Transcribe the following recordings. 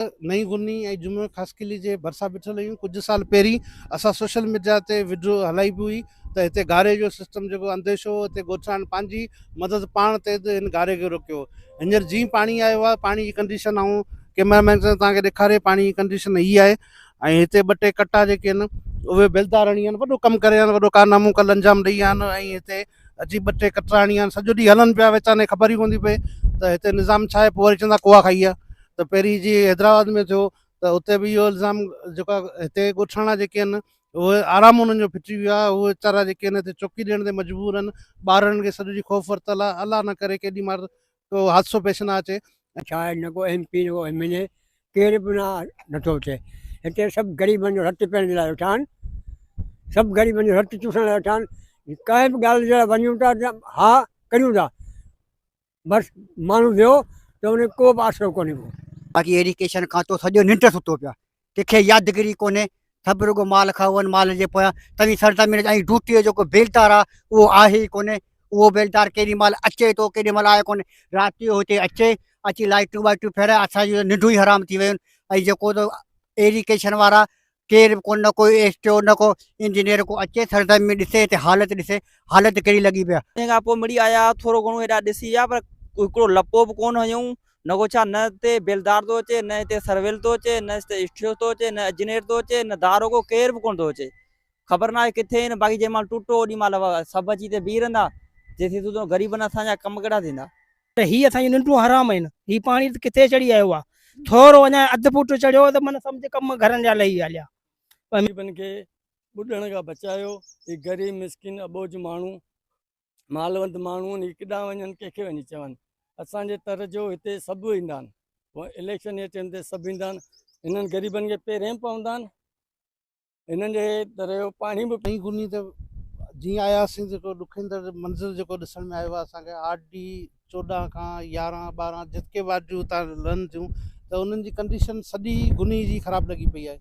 नई गुनी ऐं जुमे ख़ासकिली जे भरिसां बीठल आहियूं। कुझु साल पहिरीं असां सोशल मीडिया ते वीडियो हलाई बि हुई त हिते गारे जो सिस्टम जेको अंदेशो हो, हिते ॻोठाण पंहिंजी मदद पाण ते हिन गारे खे रोकियो। हींअर जीअं पाणी आयो आहे, पाणी जी कंडीशन ऐं कैमरामैन सां तव्हांखे ॾेखारे पाणी जी कंडीशन हीअ आहे। ऐं हिते ॿ टे कटा जेके आहिनि उहे बेलदारणी आहिनि, वॾो कमु करे आहिनि, वॾो कारनामो कल्ह अंजाम ॾेई आहिनि। ऐं हिते अची ॿ टे कतराणी आहिनि, सॼो ॾींहुं हलनि पिया, विचाने ख़बर ई कोन थी पए त हिते निज़ाम छा आहे। पोइ वरी चवंदा कुआ खाई आहे। त पहिरीं जीअं हैदराबाद में थियो त उते बि इहो इल्ज़ाम जेको आहे, हिते ॻोठाणा जेके आहिनि उहे आराम उन्हनि जो फिटी वियो आहे। उहे वीचारा जेके आहिनि हिते चौकी ॾियण ते मजबूर आहिनि। ॿारनि खे सॼो ॾींहुं ख़ौफ़ वरितल आहे, अलाह न करे केॾी महिल को हादसो पेश न अचे। छा आहे, न को MP न को MLA केर बि नथो अचे हिते। सभु ग़रीबनि जो हथु पेरनि लाइ वेठा आहिनि, सभु ग़रीबनि जो हथु चूसण लाइ वेठा आहिनि। कंहिं बि ॻाल्हि जे लाइ वञूं था हा करियूं था, बसि माण्हू वियो त उन को बि आसिरो कोन्हे को। बाक़ी एजुकेशन खां तो सॼो निंड सुतो पिया, कंहिंखे यादगिरी कोन्हे, सभु रुॻो माल खाओ माल जे पोयां। तव्हीं सरदार ऐं ड्यूटीअ जो जेको बेलदार आहे उहो आहे ई कोन्हे। उहो बेलदार केॾी महिल अचे थो, केॾी महिल आहे कोन्हे। राति जो हिते अचे, अची लाइटूं वाइटूं फेराए, असांजी निंडूं ई हराम थी वियूं आहिनि। ऐं जेको एजुकेशन वारा केर बि कोन, न कोई एसटियो न को इंजीनियर को अचे सरदार में ॾिसे हिते हालत ॾिसे, हालत कहिड़ी लॻी पिया। तंहिं खां पोइ मिड़ी आया, थोरो घणो हेॾा ॾिसी विया, पर हिकिड़ो लपो बि कोन हुयूं। न को छा, न हिते बेलदार थो अचे, न हिते सर्वेल थो अचे, न हिते एसटियो थो अचे, न इंजीनियर थो अचे, न दारोगो, केर बि कोन थो अचे। ख़बर न आहे किथे आहिनि। बाक़ी जंहिं महिल टुटो ओॾी महिल सभु अची हिते बीह रहंदा, जेसीं तूं ग़रीबनि असांजा कमु कहिड़ा थींदा। त हीअ असांजी निंडूं हराम आहिनि। हीअ पाणी किथे चढ़ी आयो आहे, थोरो अञा अधु फुट चढ़ियो त माना सम्झ कमु घरनि जा लही हलिया। ग़रीबनि खे ॿुॾण खां बचायो। ही ग़रीब मिसकिन अबोज माण्हू, मालवंत माण्हू आहिनि, केॾांहुं वञनि, कंहिंखे वञी चवनि। असांजे तर जो हिते सभु ईंदा आहिनि, पोइ इलेक्शन जे टाइम ते सभु ईंदा आहिनि। हिननि ग़रीबनि खे पहिरें पवंदा आहिनि, हिननि जे दर जो पाणी बि। नई गुनी त जीअं आयासीं, जेको ॾुखंदड़ मंज़िल जेको ॾिसण में आयो आहे असांखे, 8D 14 खां 11 12 जेके वार्डियूं उतां लहनि थियूं त उन्हनि जी कंडीशन सॼी गुनी जी ख़राबु लॻी पई आहे।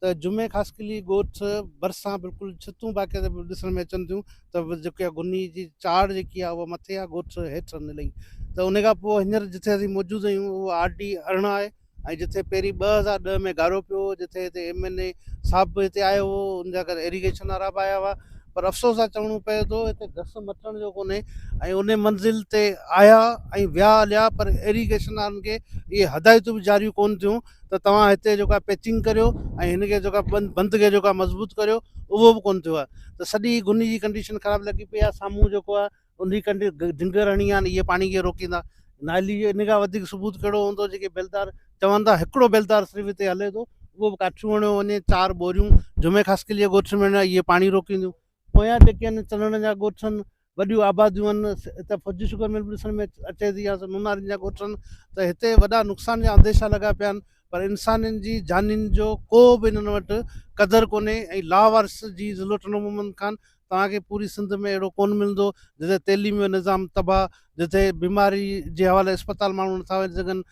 त जुमे ख़ासकिली ॻोठ भरिसां बिल्कुलु छितूं बाक़ी ॾिसण में अचनि थियूं त जेकी आहे गुनी जी चाढ़ जेकी आहे उहा मथे आहे, ॻोठ हेठि लही। त उन खां पोइ हींअर जिथे असीं मौजूदु आहियूं उहो 8D 18 आहे। ऐं जिथे पहिरीं 2010 में गारो पियो, जिथे हिते MLA साहब बि हिते आयो हो, उनजा करे इरीगेशन वारा बि आया हुआ। पर अफ़सोस आहे चवणो पए थो, हिते घस मटण जो कोन्हे। ऐं उन मंज़िल ते आया ऐं विया हलिया, पर इरीगेशन वारनि खे इहे हदायतूं बि जारियूं कोन थियूं त तव्हां हिते जेको आहे पैचिंग करियो ऐं हिनखे जेको आहे बंदि खे जेको आहे मज़बूत करियो, उहो बि कोन थियो आहे। त सॼी गुनी जी कंडीशन ख़राबु लॻी पई आहे। साम्हूं जेको आहे उन ढिंगर हणी आहिनि, इहे पाणी खे रोकींदा। नाली इन खां वधीक सबूत कहिड़ो हूंदो, जेके बेलदार चवनि था हिकिड़ो बेलदार सिर्फ़ु हिते हले थो, उहो बि काठियूं हणियो वञे, 4 बोरियूं जुमे ख़ासकिली ॻोठ में इहे पाणी रोकींदियूं। पोयां जेके आहिनि चलण जा ॻोठ आहिनि, वॾियूं आबादियूं आहिनि, हिते फौजी शुगर मिल बि ॾिसण में अचे थी, या नुनारनि जा ॻोठ आहिनि। त हिते वॾा नुक़सान जा अंदेशा लॻा पिया आहिनि, पर इंसाननि जी जानियुनि जो को बि हिननि वटि क़दुरु कोन्हे। ऐं लावारिस जी ज़िलो मोहम्मद ख़ान तव्हांखे पूरी सिंध में अहिड़ो कोन मिलंदो जिते तइलीम जो निज़ाम तबाह, जिते बीमारी जे हवाले अस्पताल माण्हू नथा वञी सघनि,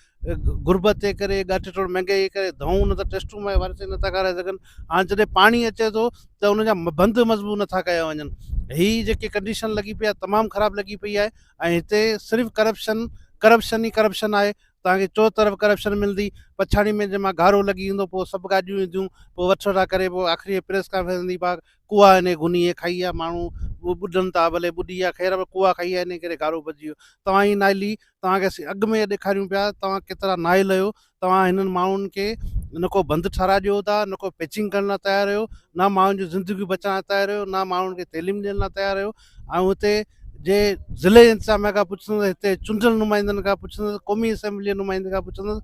गुरबत जे करे, ॻाठ टोड़ महांगाई जे करे दवाऊं नथा, टेस्टूं वारिस नथा कराए सघनि। हाणे जॾहिं पाणी अचे थो त उनजा बंदि मज़बूत नथा कया वञनि। हीअ जेकी कंडीशन लॻी पई आहे तमामु ख़राबु लॻी पई आहे। ऐं हिते सिर्फ़ु करप्शन ई करप्शन आहे। तव्हांखे चो तरफ़ करप्शन मिलंदी। पछाड़ी में जंहिंमां गारो लॻी ईंदो, पोइ सभु गाॾियूं ईंदियूं, पोइ वठो करे, पोइ आख़िरी प्रेस कॉन्फ्रेंस ईंदी, कुआ हिन गुनी खाई आहे, माण्हू ॿुॾनि था, भले ॿुॾी आहे, ख़ैर कुआ खाई आहे, इन करे गारो भॼी वियो। तव्हां जी नाइली तव्हांखे असीं अॻु में ॾेखारियूं पिया, तव्हां केतिरा नाइल आहियो। तव्हां हिननि माण्हुनि खे न को बंदि ठाराए ॾियो था, न को पिचिंग करण लाइ तयारु आहियो, न माण्हुनि जूं ज़िंदगियूं बचाइण लाइ तयारु आहियो, न माण्हुनि खे तइलीम ॾियण लाइ तयारु आहियो। ऐं हिते जे ज़िले इंतिज़ामिया खां पुछंदुसि, हिते चूंडियल नुमाइंदनि खां पुछंदुसि, क़ौमी असेंबली नुमाइंदे खां पुछंदुसि,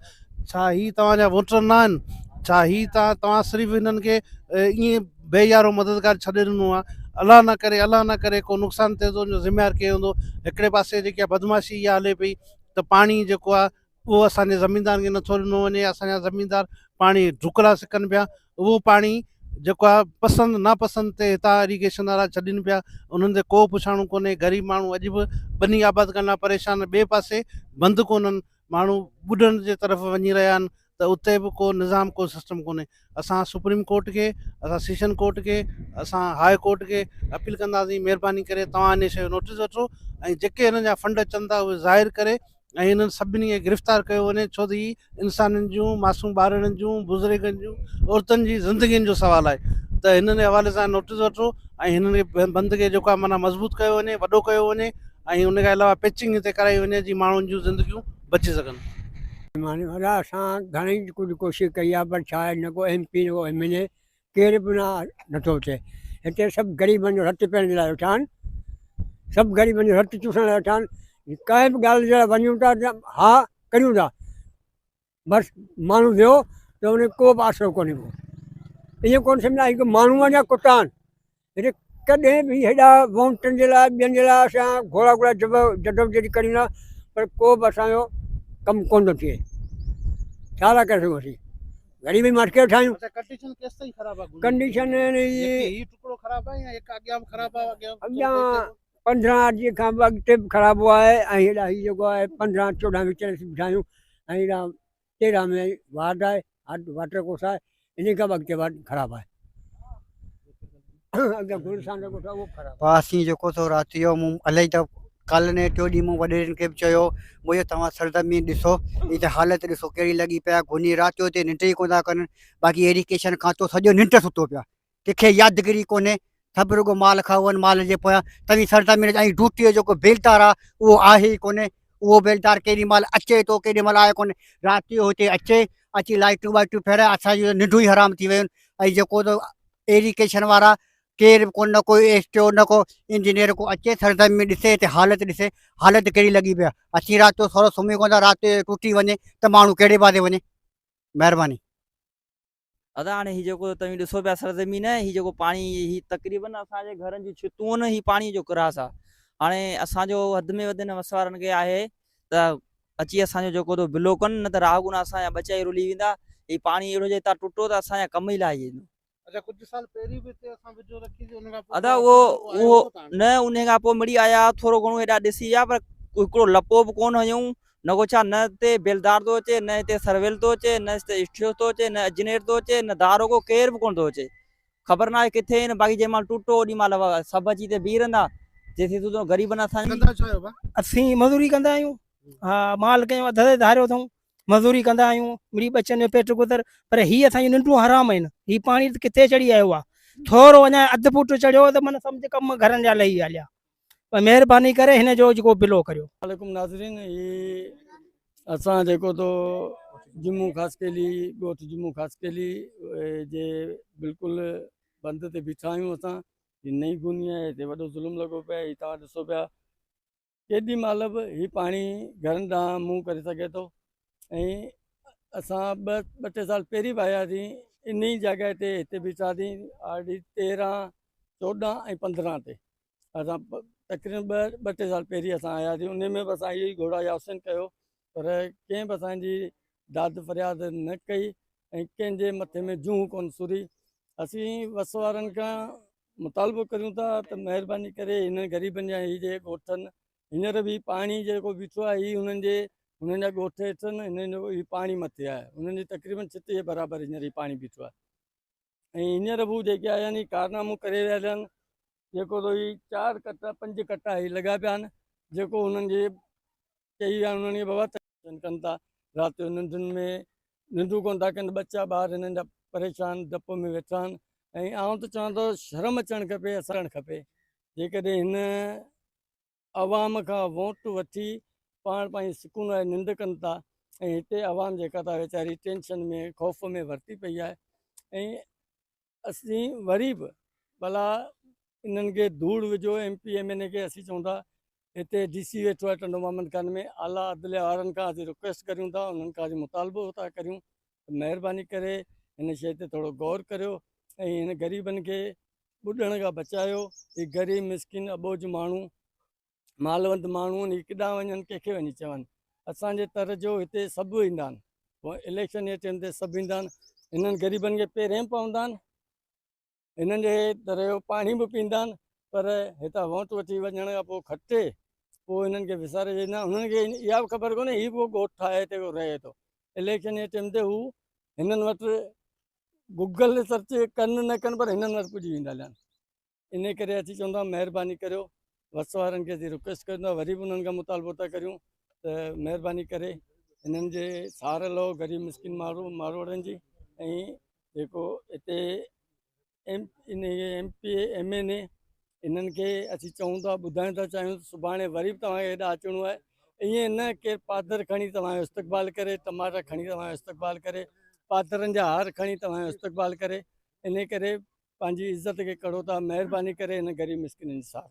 छा ही तव्हांजा वोटर न आहिनि? छा ही तव्हां सिर्फ़ु हिननि खे ईअं बेयारो मददगार छॾे ॾिनो आहे? अलाह न करे को नुक़सानु थिए थो, उनजो ज़िम्मेवारु केरु हूंदो? हिकिड़े पासे जेकी आहे बदमाशी इहा हले पई त पाणी जेको आहे उहो असांजे ज़मीनदारनि खे नथो ॾिनो वञे। असांजा ज़मीनदार पाणी ढुकड़ा सिकनि पिया। उहो पाणी जेको आहे पसंदि नापसंदि ते हितां इरीगेशन वारा छॾनि पिया, उन्हनि ते को पुछाणो कोन्हे। ग़रीब माण्हू अॼु बि बनी आबाद करण लाइ परेशान। ॿिए पासे बंदि कोन्हनि, माण्हू ॿुॾनि जे तरफ़ वञी रहिया आहिनि, त उते बि को निज़ाम, को सिस्टम कोन्हे। असां सुप्रीम कोर्ट खे, असां सेशन कोर्ट खे, असां हाई कोर्ट खे अपील कंदासीं, महिरबानी करे तव्हां इन शइ जो नोटिस वठो ऐं जेके हिननि जा फंड अचनि था उहे ज़ाहिर करे ऐं हिननि सभिनी खे गिरफ़्तार कयो वञे, छो त ही इंसाननि जूं, मासूम ॿारनि जूं, बुज़ुर्गनि जूं, औरतुनि जी ज़िंदगियुनि जो सुवालु आहे। त हिननि जे हवाले सां नोटिस वठो ऐं हिननि खे बंदि खे जेको आहे माना मज़बूत कयो वञे, वॾो कयो वञे ऐं उन खां अलावा पिचिंग हिते कराई वञे जीअं माण्हुनि जूं ज़िंदगियूं बची सघनि। माने वॾा असां घणेई कुझु कोशिशि कई आहे, पर छा आहे, न को MP न को MLA केर बि नथो थिए। हिते सभु ग़रीबनि जो हथु पेरनि जे लाइ वेठा आहिनि, सभु ग़रीबनि जो हथु चूसण लाइ वेठा आहिनि। कंहिं बि ॻाल्हि जे लाइ वञूं था हा करियूं था, बसि माण्हू वियो त उन को बि आसिरो कोन्हे को। ईअं कोन सम्झंदा हिकु माण्हू आहे या कुता आहिनि। हिते कॾहिं बि हेॾा वोटनि जे लाइ ॿियनि जे लाइ असां घोड़ा घोड़ा जदोजहद करियूं था, पर को बि असांजो कमु कोन थो थिए। छा था करे सघूं असीं, ग़रीबी मटके ठाहियूं। कंडीशन केसि ताईं ख़राबु आहे? कंडीशन ही टुकड़ो ख़राबु आहे या हिकु अॻियां बि ख़राबु आहे? अॻियां 15 ॾींहं खां बि अॻिते बि ख़राबु आहे ऐं हेॾा हीउ जेको आहे 15-14 विच में ठाहियूं ऐं हेॾा 13 में वार्ड आहे, वाटर कोर्स आहे, इन खां बि अॻिते वार्ड ख़राबु आहे। अॻियां गुलशान जो कोठो आहे उहो ख़राबु आहे। असीं जेको थो राति जो मूं इलाही त कल्ह ने टियों ॾींहुं मूं वॾेरनि खे बि चयो, मुंहिंजो तव्हां सरज़मीन ॾिसो, ही त हालत ॾिसो कहिड़ी लॻी पिया, घुनी राति जो हिते निंड ई कोन था कनि। बाक़ी एरीकेशन खां तो सॼो निंड सुतो पिया, कंहिंखे यादगिरी कोन्हे, सभु रुॻो माल खाओ माल जे पोयां। तव्हीं सरज़मीन ऐं ड्यूटीअ जो जेको बेलदार आहे उहो आहे ई कोन्हे। उहो बेलदार केॾी महिल अचे थो, केॾी महिल आहे कोन्हे। राति जो हिते अचे, अची लाइटूं वाइटूं फेराए, असांजूं निंडूं ई हराम थी वियूं आहिनि। ऐं जेको त एरीकेशन वारा केर बि कोन, न कोई एसटीओ न को इंजीनियर को अचे सरज़मीन ॾिसे, हिते हालत ॾिसे, हालत कहिड़ी लॻी पई आहे। असीं राति जो थोरो सुम्ही कोन था, राति जो टुटी वञे त माण्हू कहिड़े पासे वञे। महिरबानी। दादा हाणे ही जेको तव्हीं ॾिसो पिया सरज़मीन, ही जेको पाणी ही तक़रीबन असांजे घरनि जी छितूं आहिनि, ही पाणी जो क्रास आहे। हाणे असांजो वधि में वधि हिन मसवारनि खे आहे त अची असांजो जेको तो बिलो कनि, न त राहगुन असांजा बचा ई रुली वेंदा। ही पाणी अहिड़ो जे हितां टुटो त असांजा कम ई लाइ वेंदो। अच्छा, कुझु साल पहिरीं बि हिते असां विझो रखी हुन खां पोइ अदा उहो न उन खां पोइ मिड़ी आया, थोरो घणो हेॾा ॾिसी विया, पर हिकिड़ो लपो बि कोन हयूं। न को छा, न हिते बेलदार थो अचे, न हिते सर्वेल थो अचे, न हिते स्टियो थो अचे, न इंजीनियर थो अचे, न दारोगो केर बि कोन थो अचे। ख़बर न आहे किथे आहिनि। बाक़ी जंहिं महिल टुटो ओॾी महिल सभु अची हिते बीह रहंदा, जेसीं तूं ग़रीबनि असांजी असीं मज़ूरी कंदा आहियूं। हा, माल कंहिं अधु धारियो अथऊं, मज़ूरी कंदा आहियूं, मिड़ी बचनि जो पेट गुज़र। पर हीअ असांजी निंडूं हराम आहिनि। हीअ पाणी किथे चढ़ी आयो आहे, थोरो अञा अधु फुट चढ़ियो त माना सम्झ कमु घरनि जा लही हलिया। पर महिरबानी करे हिन जो जेको बिलो करियो। वालेकुम नाज़रीन, ही असां जेको तो जम्मू ख़ासकेली ॻोठ जम्मू ख़ासकेली जे बिल्कुलु बंदि ते बीठा आहियूं। असां ही नई गुनी आहे, हिते वॾो ज़ुल्म लॻो पिया आहे। तव्हां ॾिसो पिया केॾी महिल बि हीउ पाणी घरनि ॾांहुं मुंहुं करे सघे थो। ऐं असां ॿ टे साल पहिरीं बि आयासीं इन ई जॻह ते, हिते बीठासीं RD 13, 14 ऐं 15 ते। असां तक़रीबन ॿ टे साल पहिरीं असां आयासीं, उन में बि असां इहो ई घोड़ा यासिन कयो, पर कंहिं बि असांजी दाद फरियाद न कई ऐं कंहिंजे मथे में जूं कोन सुरी। असीं वस वारनि खां मुतालबो करियूं था त महिरबानी करे हिन ग़रीबनि जा हीअ जे ॻोठनि, हींअर बि पाणी जेको बीठो आहे हीअ हुननि जा ॻोठ हेठि हिननि जो हीअ पाणी मथे आहे, हुननि जी तक़रीबन छित जे बराबरि हींअर ही पाणी बीठो आहे। ऐं हींअर बि जेके आया आहिनि कारनामो करे रहिया आहिनि, जेको तो ही 4 कट्टा 5 कट्टा ही लॻा पिया आहिनि, जेको हुननि जे चई विया उन्हनि खे बाबा कनि था। राति जो निंडुनि में निंडूं कोन था कनि, बच्चा ॿार हिननि जा परेशान डप में वेठा आहिनि। ऐं आउं त चवंदो शर्म अचणु खपे, अचणु खपे। जेकॾहिं हिन अवाम खां वोट वठी पाण पंहिंजी सुकून आहे निंड कनि था, ऐं हिते अवाम जेका था वीचारी टेंशन में ख़ौफ़ में वरिती पई आहे। ऐं असीं वरी बि भला इन्हनि खे धूड़ विझो, MP MLA खे असीं चऊं था। हिते DC वेठो आहे टंडो मोहम्मद खान में, आला अदलिया वारनि खां असीं रिक्वेस्ट करियूं था, उन्हनि खां असीं मुतालबो था करियूं त महिरबानी करे हिन शइ ते थोरो गौर करियो ऐं हिन ग़रीबनि खे ॿुॾण खां बचायो। ही ग़रीब मिसकिन अबोज माण्हू, मालवंत माण्हू आहिनि, ही केॾांहुं वञनि, कंहिंखे वञी चवनि। असांजे तर जो हिते सभु ईंदा आहिनि, पोइ इलेक्शन जे टाइम ते सभु ईंदा आहिनि। हिननि ग़रीबनि खे पेरें पवंदा आहिनि, हिननि जे दर जो पाणी बि पीअंदा आहिनि, पर हितां वोट वठी वञण खां पोइ खटे पोइ हिननि खे विसारे छॾींदा। हुननि खे इहा बि ख़बर कोन्हे हीउ बि ॻोठु ठाहे हिते रहे थो। इलेक्शन जे टाइम ते हू हिननि वटि गूगल सर्च कनि न कनि, पर हिननि वटि पुॼी वेंदा आहिनि। इन करे असीं चवंदा महिरबानी करियो, वस वारनि खे असीं रिक्वेस्ट कंदा, वरी बि उन्हनि खां मुतालबो था करियूं त महिरबानी करे हिननि जे सहारे लो ग़रीब मिसकिन मारोड़नि जी। ऐं जेको हिते MP MNA इन्हनि खे असीं चऊं था, ॿुधाइण था चाहियूं, सुभाणे वरी बि तव्हांखे हेॾा अचिणो आहे। ईअं न के पादर खणी तव्हांजो इस्तक़बाल करे, टमाटर खणी तव्हांजो इस्तक़बाल करे, पादरनि जा हार खणी तव्हांजो इस्तक़बाल करे। इन करे पंहिंजी इज़त खे करो था। महिरबानी करे हिन ग़रीब मिसकिननि जी सार